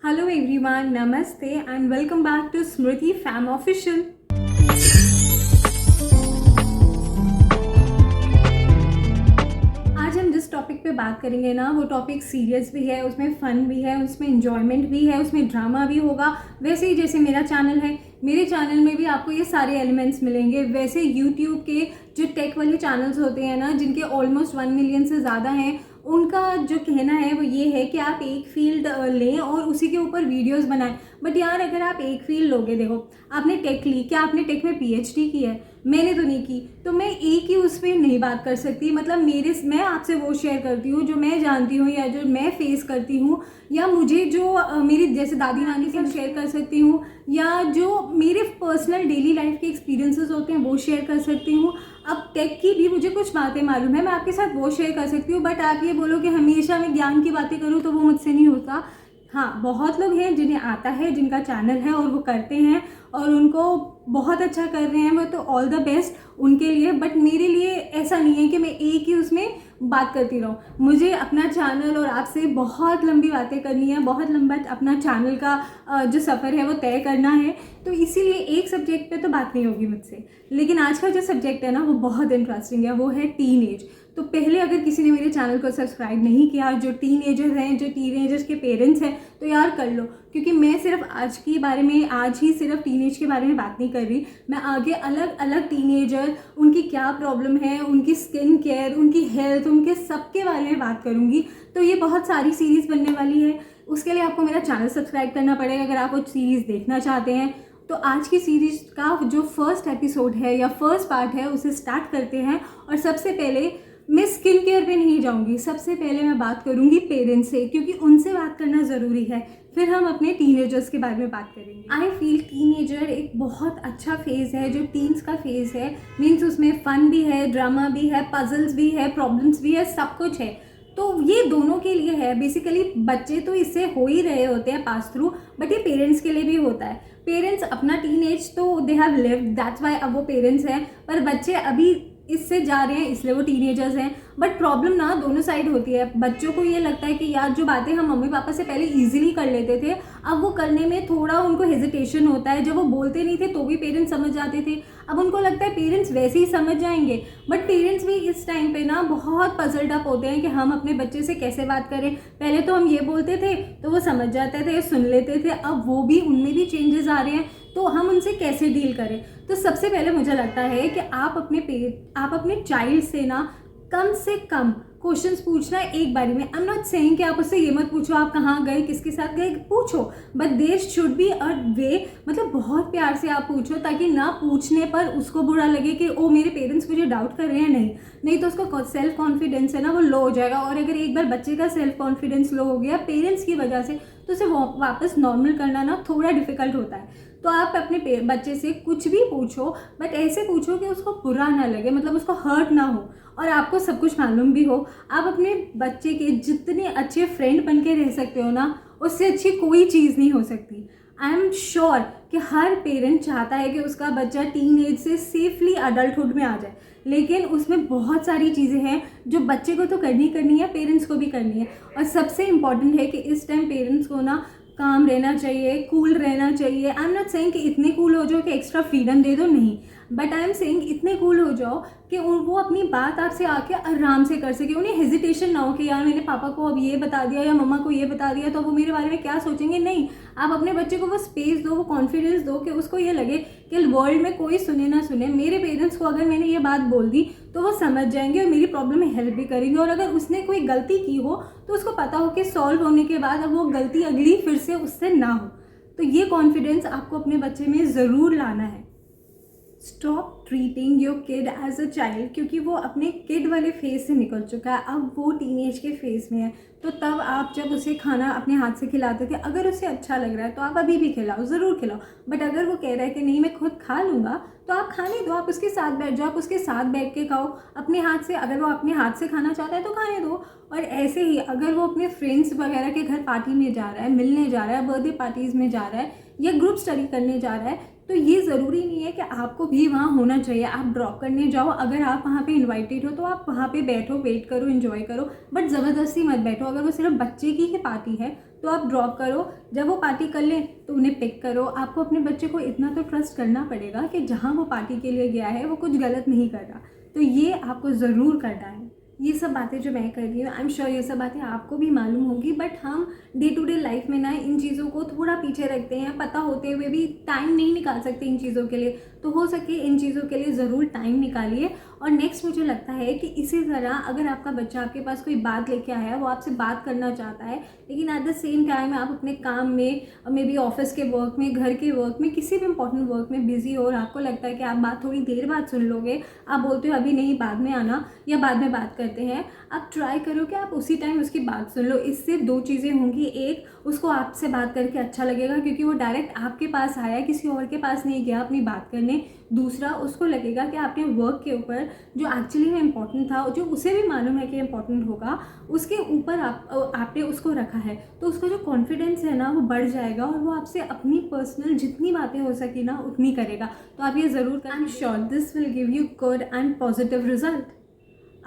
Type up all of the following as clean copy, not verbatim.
Hello everyone, Namaste and welcome back to Smriti Fam Official. आज हम जिस topic पे बात करेंगे ना वो टॉपिक सीरियस भी है, उसमें फ़न भी है, उसमें इंजॉयमेंट भी है, उसमें ड्रामा भी होगा। वैसे ही जैसे मेरा चैनल है, मेरे चैनल में भी आपको ये सारे एलिमेंट्स मिलेंगे। वैसे यूट्यूब के जो टेक वाले चैनल्स होते हैं ना, जिनके ऑलमोस्ट 1 मिलियन से ज़्यादा हैं, उनका जो कहना है वो ये है कि आप एक फील्ड लें और उसी के ऊपर वीडियोस बनाएं। बट यार अगर आप एक फील्ड लोगे, देखो आपने टेक ली, क्या आपने टेक में पीएचडी की है? मैंने तो नहीं की, तो मैं एक ही उस पर नहीं बात कर सकती। मतलब मैं आपसे वो शेयर करती हूँ जो मैं जानती हूँ या जो मैं फेस करती हूँ, या मुझे जो मेरी जैसे दादी नानी से शेयर कर सकती हूँ, या जो मेरे पर्सनल डेली लाइफ के एक्सपीरियंसेस होते हैं वो शेयर कर सकती हूँ। अब टेक की भी मुझे कुछ बातें मालूम है, मैं आपके साथ वो शेयर कर सकती हूँ। बट आप ये बोलो कि हमेशा मैं ज्ञान की बातें करूँ तो वो मुझसे नहीं होता। हाँ, बहुत लोग हैं जिन्हें आता है, जिनका चैनल है और वो करते हैं और उनको बहुत अच्छा कर रहे हैं, वो तो ऑल द बेस्ट उनके लिए। बट मेरे लिए ऐसा नहीं है कि मैं एक ही उसमें बात करती रहूँ। मुझे अपना चैनल और आपसे बहुत लंबी बातें करनी है, बहुत लंबा अपना चैनल का जो सफ़र है वो तय करना है। तो इसीलिए एक सब्जेक्ट पे तो बात नहीं होगी मुझसे। लेकिन आज का जो सब्जेक्ट है ना वो बहुत इंटरेस्टिंग है, वो है टीन एज। तो पहले अगर किसी ने मेरे चैनल को सब्सक्राइब नहीं किया, जो टीनेजर्स हैं, जो टीनेजर्स के पेरेंट्स हैं, तो यार कर लो। क्योंकि मैं सिर्फ आज ही सिर्फ टीनेज के बारे में बात नहीं कर रही। मैं आगे अलग अलग टीनेजर, उनकी क्या प्रॉब्लम है, उनकी स्किन केयर, उनकी हेल्थ, उनके सबके बारे में बात करूँगी। तो ये बहुत सारी सीरीज़ बनने वाली है। उसके लिए आपको मेरा चैनल सब्सक्राइब करना पड़ेगा अगर आप वो सीरीज़ देखना चाहते हैं। तो आज की सीरीज़ का जो फर्स्ट एपिसोड है या फर्स्ट पार्ट है उसे स्टार्ट करते हैं। और सबसे पहले मैं स्किन केयर पे नहीं जाऊंगी, सबसे पहले मैं बात करूंगी पेरेंट्स से, क्योंकि उनसे बात करना ज़रूरी है। फिर हम अपने टीनेजर्स के बारे में बात करेंगे। आई फील टीनेजर एक बहुत अच्छा फेज़ है, जो टीन्स का फेज़ है। मीन्स उसमें फ़न भी है, ड्रामा भी है, पजल्स भी है, प्रॉब्लम्स भी है, सब कुछ है। तो ये दोनों के लिए है। बेसिकली बच्चे तो इससे हो ही रहे होते हैं पास थ्रू, बट ये पेरेंट्स के लिए भी होता है। पेरेंट्स अपना टीनेज तो they have lived, that's why अब वो पेरेंट्स हैं। पर बच्चे अभी इससे जा रहे हैं इसलिए वो टीनेजर्स हैं। बट प्रॉब्लम ना दोनों साइड होती है। बच्चों को ये लगता है कि यार जो बातें हम मम्मी पापा से पहले इजीली कर लेते थे, अब वो करने में थोड़ा उनको हेजिटेशन होता है। जब वो बोलते नहीं थे तो भी पेरेंट्स समझ जाते थे, अब उनको लगता है पेरेंट्स वैसे ही समझ जाएंगे। बट पेरेंट्स भी इस टाइम पे ना बहुत पजल्ड अप होते हैं कि हम अपने बच्चे से कैसे बात करें। पहले तो हम ये बोलते थे तो वो समझ जाते थे, सुन लेते थे, अब वो भी, उनमें भी चेंजेस आ रहे हैं, तो हम उनसे कैसे डील करें। तो सबसे पहले मुझे लगता है कि आप अपने चाइल्ड से ना कम से कम क्वेश्चंस पूछना एक बारी में। आई एम नॉट सेइंग कि आप उससे ये मत पूछो आप कहाँ गए, किसके साथ गए, पूछो, but there should be a way. मतलब बहुत प्यार से आप पूछो, ताकि ना पूछने पर उसको बुरा लगे कि ओ मेरे पेरेंट्स मुझे डाउट कर रहे हैं। नहीं तो उसका सेल्फ कॉन्फिडेंस है ना वो लो हो जाएगा। और अगर एक बार बच्चे का सेल्फ कॉन्फिडेंस लो हो गया पेरेंट्स की वजह से, तो उसे वापस नॉर्मल करना ना थोड़ा डिफिकल्ट होता है। तो आप अपने बच्चे से कुछ भी पूछो, बट ऐसे पूछो कि उसको बुरा ना लगे, मतलब उसको हर्ट ना हो और आपको सब कुछ मालूम भी हो। आप अपने बच्चे के जितने अच्छे फ्रेंड बन के रह सकते हो ना, उससे अच्छी कोई चीज़ नहीं हो सकती। आई एम श्योर कि हर पेरेंट चाहता है कि उसका बच्चा टीन एज से सेफली अडल्टहुड में आ जाए, लेकिन उसमें बहुत सारी चीज़ें हैं जो बच्चे को तो करनी है, पेरेंट्स को भी करनी है। और सबसे इम्पॉर्टेंट है कि इस टाइम पेरेंट्स को ना काम रहना चाहिए, कूल रहना चाहिए। आई एम नॉट सेइंग कि इतने कूल हो जाओ कि एक्स्ट्रा फ्रीडम दे दो, नहीं, बट आई एम सेइंग इतने कूल हो जाओ कि वो अपनी बात आपसे आके आराम से कर सके। उन्हें हेजिटेशन ना हो कि यार मैंने पापा को अब ये बता दिया या मम्मा को ये बता दिया तो वो मेरे बारे में क्या सोचेंगे। नहीं, आप अपने बच्चे को वो स्पेस दो, वो कॉन्फिडेंस दो कि उसको ये लगे कि वर्ल्ड में कोई सुने ना सुने, मेरे पेरेंट्स को अगर मैंने ये बात बोल दी तो वो समझ जाएंगे और मेरी प्रॉब्लम में हेल्प भी करेंगे। और अगर उसने कोई गलती की हो तो उसको पता हो कि सॉल्व होने के बाद अब वो गलती अगली फिर से उससे ना हो। तो ये कॉन्फिडेंस आपको अपने बच्चे में ज़रूर लाना है। Stop treating your kid as a child, क्योंकि वो अपने किड वाले फेज से निकल चुका है, अब वो टीनेज के फेज में है। तो तब आप जब उसे खाना अपने हाथ से खिलाते थे, अगर उसे अच्छा लग रहा है तो आप अभी भी खिलाओ, ज़रूर खिलाओ। बट अगर वो कह रहा है कि नहीं मैं खुद खा लूँगा, तो आप खाने दो, आप उसके साथ बैठ जाओ, आप उसके साथ बैठ के खाओ अपने हाथ से। अगर वो अपने हाथ से खाना चाहता है तो खाने दो। और ऐसे ही अगर वो अपने फ्रेंड्स वगैरह के घर पार्टी में जा रहा है, मिलने जा रहा है, बर्थडे पार्टीज़ में जा रहा है या ग्रुप स्टडी करने जा रहा है, तो ये ज़रूरी नहीं है कि आपको भी वहाँ होना चाहिए। आप ड्रॉप करने जाओ, अगर आप वहाँ पे इनवाइटेड हो तो आप वहाँ पे बैठो, वेट करो, एंजॉय करो, बट ज़बरदस्ती मत बैठो। अगर वो सिर्फ बच्चे की ही पार्टी है तो आप ड्रॉप करो, जब वो पार्टी कर ले तो उन्हें पिक करो। आपको अपने बच्चे को इतना तो ट्रस्ट करना पड़ेगा कि जहाँ वो पार्टी के लिए गया है वो कुछ गलत नहीं कर रहा, तो ये आपको ज़रूर करना है। ये सब बातें जो मैं कर रही हूँ, आई एम श्योर ये सब बातें आपको भी मालूम होगी, बट हम डे टू डे लाइफ में ना इन चीज़ों को थोड़ा पीछे रखते हैं। पता होते हुए भी टाइम नहीं निकाल सकते इन चीज़ों के लिए, तो हो सके इन चीज़ों के लिए ज़रूर टाइम निकालिए। और नेक्स्ट मुझे लगता है कि इसी तरह अगर आपका बच्चा आपके पास कोई बात लेके आया है, वो आपसे बात करना चाहता है, लेकिन एट द सेम टाइम आप अपने काम में, मे बी ऑफिस के वर्क में, घर के वर्क में, किसी भी इंपॉर्टेंट वर्क में बिजी हो और आपको लगता है कि आप बात थोड़ी देर बाद सुन लोगे, आप बोलते हो अभी नहीं, बाद में आना या बाद में बात करते हैं, आप ट्राई करो कि आप उसी टाइम उसकी बात सुन लो। इससे दो चीज़ें होंगी, एक, उसको आपसे बात करके अच्छा लगेगा क्योंकि वो डायरेक्ट आपके पास आया, किसी और के पास नहीं गया अपनी बात करने। दूसरा, उसको लगेगा कि आपने वर्क के ऊपर जो एक्चुअली में इम्पॉर्टेंट था, जो उसे भी मालूम है कि इम्पॉर्टेंट होगा, उसके ऊपर आपने उसको रखा है, तो उसका जो कॉन्फिडेंस है ना वो बढ़ जाएगा और वो आपसे अपनी पर्सनल जितनी बातें हो सकी ना उतनी करेगा। तो आप ये ज़रूर करें। I am sure this will give you good and positive result.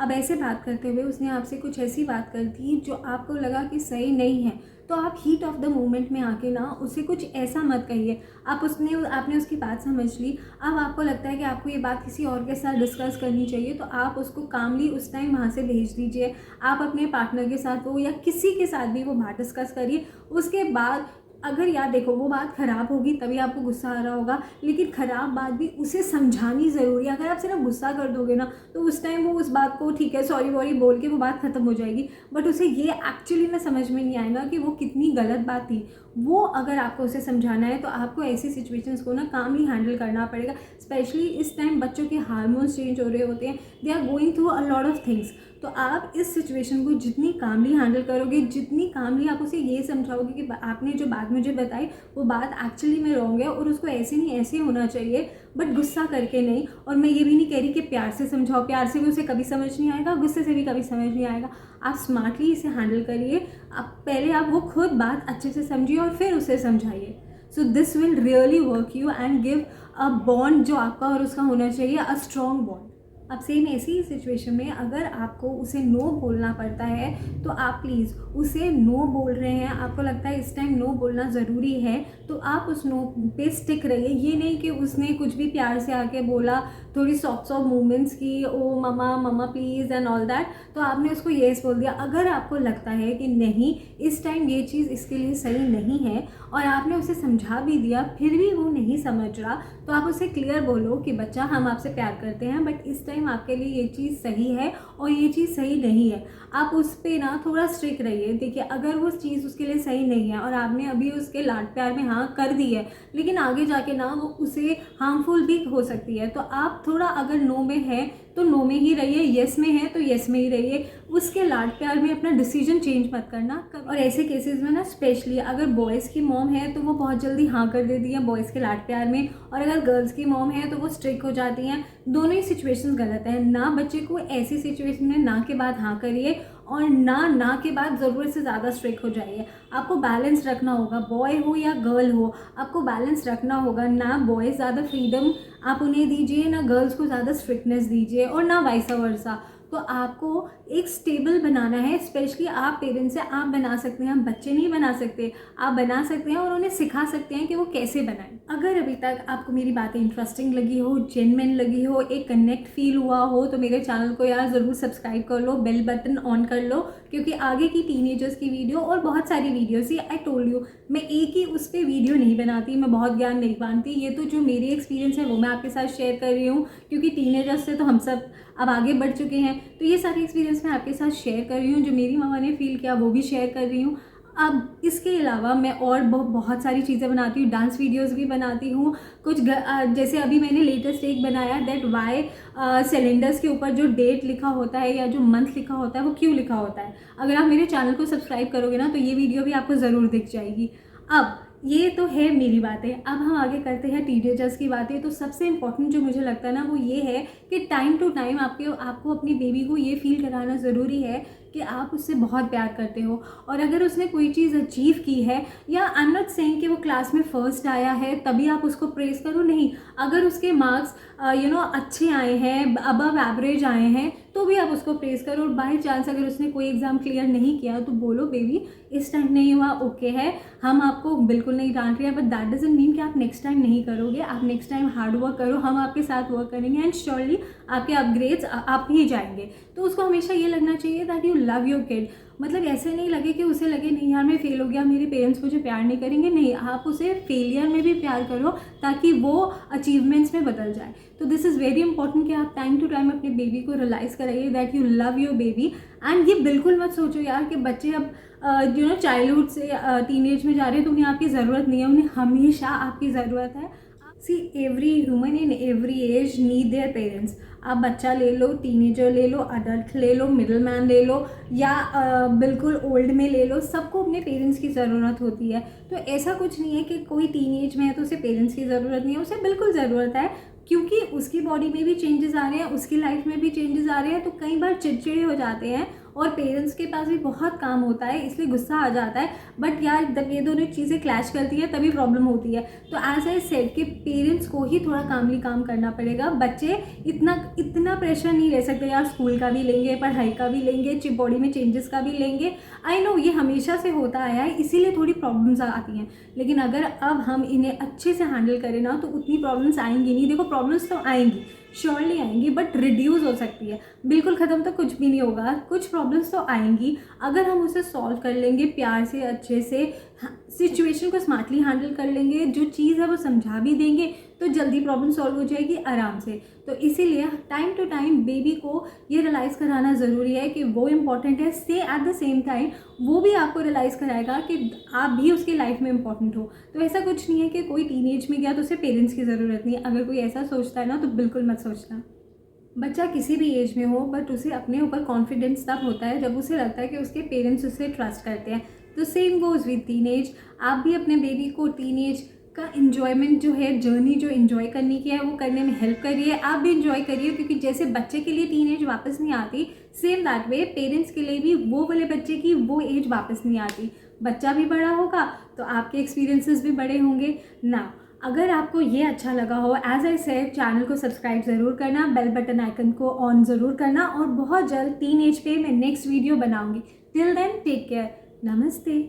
अब ऐसे बात करते हुए उसने आपसे कुछ ऐसी बात कर दी जो आपको लगा कि सही नहीं है, तो आप हीट ऑफ द मोमेंट में आके ना उसे कुछ ऐसा मत कहिए। आपने उसकी बात समझ ली, अब आपको लगता है कि आपको ये बात किसी और के साथ डिस्कस करनी चाहिए, तो आप उसको कामली उस टाइम वहाँ से भेज दीजिए। आप अपने पार्टनर के साथ हो या किसी के साथ भी वो बात डिस्कस करिए। उसके बाद अगर यार देखो वो बात ख़राब होगी तभी आपको गुस्सा आ रहा होगा, लेकिन ख़राब बात भी उसे समझानी ज़रूरी है। अगर आप सिर्फ गुस्सा कर दोगे ना तो उस टाइम वो उस बात को ठीक है सॉरी वॉरी बोल के वो बात ख़त्म हो जाएगी, बट उसे ये एक्चुअली में समझ में नहीं आएगा कि वो कितनी गलत बात थी। वो अगर आपको उसे समझाना है तो आपको ऐसी सिचुएशंस को ना कामली हैंडल करना पड़ेगा। स्पेशली इस टाइम बच्चों के हार्मोन्स चेंज हो रहे होते हैं, they are going through a lot of things. तो आप इस सिचुएशन को जितनी कामली हैंडल करोगे, जितनी कामली आप उसे ये समझाओगे कि आपने जो बात मुझे बताई वो बात एक्चुअली में रॉन्ग है और उसको ऐसे नहीं ऐसे होना चाहिए, बट गुस्सा करके नहीं। और मैं ये भी नहीं कह रही कि प्यार से समझाओ, प्यार से भी उसे कभी समझ नहीं आएगा, गुस्से से भी कभी समझ नहीं आएगा। आप स्मार्टली इसे हैंडल करिए। पहले आप वो खुद बात अच्छे से समझिए और फिर उसे समझाइए। So this will really work you and give a bond जो आपका और उसका होना चाहिए, अ स्ट्रॉन्ग बॉन्ड। अब सेम ऐसी ही सिचुएशन में अगर आपको उसे नो बोलना पड़ता है तो आप प्लीज़ उसे नो बोल रहे हैं, आपको लगता है इस टाइम नो बोलना ज़रूरी है, तो आप उस नो पे स्टिक रहिए। ये नहीं कि उसने कुछ भी प्यार से आके बोला, थोड़ी सॉफ्ट मूवमेंट्स की, oh mama mama please and all that, तो आपने उसको येस बोल दिया। अगर आपको लगता है कि नहीं इस टाइम ये चीज़ इसके लिए सही नहीं है और आपने उसे समझा भी दिया फिर भी वो नहीं समझ रहा, तो आप उसे क्लियर बोलो कि बच्चा हम आपसे प्यार करते हैं बट इस टाइम आपके लिए ये चीज़ सही है और ये चीज़ सही नहीं है। आप उस पर ना थोड़ा स्ट्रिक्ट रहिए। देखिए अगर वो चीज़ उसके लिए सही नहीं है और आपने अभी उसके लाड प्यार में हाँ कर दी है, लेकिन आगे जाके ना वो उसे हार्मफुल भी हो सकती है, तो आप थोड़ा अगर नो में है तो नो में ही रहिए, येस में है तो येस में ही रहिए। उसके लाड प्यार में अपना डिसीजन चेंज मत करना। और ऐसे केसेस में ना स्पेशली अगर बॉयज़ की मॉम है तो वो बहुत जल्दी हाँ कर देती है बॉयज़ के लाड प्यार में, और अगर गर्ल्स की मॉम है तो वो स्ट्रिक्ट हो जाती हैं। दोनों ही सिचुएशन गलत है। ना बच्चे को ऐसी सिचुएशन में ना के बाद हाँ करिए और ना के बाद ज़रूरत से ज़्यादा स्ट्रिक्ट हो जाइए। आपको बैलेंस रखना होगा, बॉय हो या गर्ल हो, आपको बैलेंस रखना होगा। ना बॉयज़ ज़्यादा फ्रीडम आप उन्हें दीजिए, ना गर्ल्स को ज़्यादा स्ट्रिक्टनेस दीजिए, और ना वाइस वर्सा। तो आपको एक स्टेबल बनाना है। स्पेशली आप पेरेंट्स हैं, आप बना सकते हैं, बच्चे नहीं बना सकते, आप बना सकते हैं और उन्हें सिखा सकते हैं कि वो कैसे बनाएं। अगर अभी तक आपको मेरी बातें इंटरेस्टिंग लगी हो, जेन्युइन लगी हो, एक कनेक्ट फील हुआ हो, तो मेरे चैनल को यार ज़रूर सब्सक्राइब कर लो, बेल बटन ऑन कर लो, क्योंकि आगे की टीनेजर्स की वीडियो और बहुत सारी वीडियोस, ये आई टोल्ड यू, मैं एक ही उस पर वीडियो नहीं बनाती, मैं बहुत ज्ञान नहीं बांटती। ये तो जो मेरी एक्सपीरियंस है वो मैं आपके साथ शेयर कर रही हूँ, क्योंकि टीनेजर्स से तो हम सब अब आगे बढ़ चुके हैं, तो ये सारी एक्सपीरियंस मैं आपके साथ शेयर कर रही हूँ। जो मेरी मामा ने फील किया वो भी शेयर कर रही हूँ। अब इसके अलावा मैं और बहुत सारी चीज़ें बनाती हूँ, डांस वीडियोस भी बनाती हूँ। कुछ जैसे अभी मैंने लेटेस्ट एक बनाया, दैट वाई सिलेंडर्स के ऊपर जो डेट लिखा होता है या जो मंथ लिखा होता है वो क्यों लिखा होता है। अगर आप मेरे चैनल को सब्सक्राइब करोगे ना तो ये वीडियो भी आपको ज़रूर दिख जाएगी। अब ये तो है मेरी बातें, अब हम आगे करते हैं टीनेजर्स की बातें। तो सबसे इम्पॉर्टेंट जो मुझे लगता है ना वो ये है कि टाइम टू टाइम आपको अपनी बेबी को ये फील कराना ज़रूरी है कि आप उससे बहुत प्यार करते हो। और अगर उसने कोई चीज़ अचीव की है, या आई एम नॉट सेइंग कि वो क्लास में फर्स्ट आया है तभी आप उसको प्रेज करो, नहीं, अगर उसके मार्क्स अच्छे आए हैं, अबव एवरेज आए हैं, तो भी आप उसको प्रेज करो। और बाई चांस अगर उसने कोई एग्ज़ाम क्लियर नहीं किया तो बोलो बेबी इस टाइम नहीं हुआ, ओके है, हम आपको बिल्कुल नहीं डांट रहे हैं, बट दैट डजंट मीन कि आप नेक्स्ट टाइम नहीं करोगे। आप नेक्स्ट टाइम हार्ड वर्क करो, हम आपके साथ वर्क करेंगे एंड श्योरली आपके अपग्रेड्स आप ही जाएंगे। तो उसको हमेशा ये लगना चाहिए that you love your kid. मतलब ऐसे नहीं लगे कि उसे लगे नहीं यार मैं फेल हो गया, मेरे पेरेंट्स मुझे प्यार नहीं करेंगे, नहीं, आप उसे फेलियर में भी प्यार करो ताकि वो अचीवमेंट्स में बदल जाए। तो दिस इज़ वेरी इंपॉर्टेंट कि आप टाइम टू टाइम अपने बेबी को रियलाइज़ कराइए that you love your baby. And ये बिल्कुल मत सोचो यार कि बच्चे अब चाइल्डहुड से टीनेज में जा रहे हैं तो उन्हें आपकी ज़रूरत नहीं है, उन्हें हमेशा आपकी ज़रूरत है। See every human in every age need their parents. आप बच्चा ले लो, टीनेजर ले लो, अडल्ट ले लो, मिडिल मैन ले लो, या बिल्कुल ओल्ड में ले लो, सबको अपने पेरेंट्स की ज़रूरत होती है। तो ऐसा कुछ नहीं है कि कोई टीनेज में है तो उसे पेरेंट्स की ज़रूरत नहीं है, उसे बिल्कुल ज़रूरत है, क्योंकि उसकी बॉडी में भी चेंजेस आ रहे हैं, उसकी लाइफ में भी चेंजेस आ रहे हैं। तो कई बार चिड़चिड़े हो जाते हैं और पेरेंट्स के पास भी बहुत काम होता है, इसलिए गुस्सा आ जाता है। बट यार जब ये दोनों चीज़ें क्लैश करती है तभी प्रॉब्लम होती है। तो एज आई सेड कि पेरेंट्स को ही थोड़ा कामली काम करना पड़ेगा। बच्चे इतना प्रेशर नहीं ले सकते यार, स्कूल का भी लेंगे, पढ़ाई का भी लेंगे, बॉडी में चेंजेस का भी लेंगे। आई नो ये हमेशा से होता आया है, इसीलिए थोड़ी प्रॉब्लम्स आती हैं। लेकिन अगर अब हम इन्हें अच्छे से हैंडल करें ना तो उतनी प्रॉब्लम्स आएंगी नहीं। देखो प्रॉब्लम्स तो आएंगी, श्योरली आएंगी, बट रिड्यूस हो सकती है, बिल्कुल ख़त्म तो कुछ भी नहीं होगा। कुछ प्रॉब्लम्स तो आएंगी, अगर हम उसे सॉल्व कर लेंगे प्यार से, अच्छे से, सिचुएशन को स्मार्टली हैंडल कर लेंगे, जो चीज़ है वो समझा भी देंगे, तो जल्दी प्रॉब्लम सॉल्व हो जाएगी आराम से। तो इसीलिए टाइम टू टाइम बेबी को ये रियलाइज़ कराना ज़रूरी है कि वो इम्पॉर्टेंट है। से एट द सेम टाइम वो भी आपको रियलाइज़ कराएगा कि आप भी उसकी लाइफ में इम्पॉर्टेंट हो। तो ऐसा कुछ नहीं है कि कोई टीनेज में गया तो उसे पेरेंट्स की ज़रूरत नहीं है। अगर कोई ऐसा सोचता है ना तो बिल्कुल मत सोचना। बच्चा किसी भी एज में हो, बट उसे अपने ऊपर कॉन्फिडेंस तब होता है जब उसे लगता है कि उसके पेरेंट्स उसे ट्रस्ट करते हैं। तो सेम गोज़ विद टीनेज। आप भी अपने बेबी को टीनेज का इन्जॉयमेंट जो है, जर्नी जो इन्जॉय करने की है, वो करने में हेल्प करिए। आप भी इन्जॉय करिए, क्योंकि जैसे बच्चे के लिए टीनेज वापस नहीं आती, सेम दैट वे पेरेंट्स के लिए भी वो वाले बच्चे की वो एज वापस नहीं आती। बच्चा भी बड़ा होगा तो आपके एक्सपीरियंसेस भी बड़े होंगे ना। अगर आपको ये अच्छा लगा हो, एज आई सेड, चैनल को सब्सक्राइब ज़रूर करना, बेल बटन आइकन को ऑन ज़रूर करना, और बहुत जल्द टीनेज पे मैं नेक्स्ट वीडियो बनाऊंगी। टिल देन टेक केयर, नमस्ते।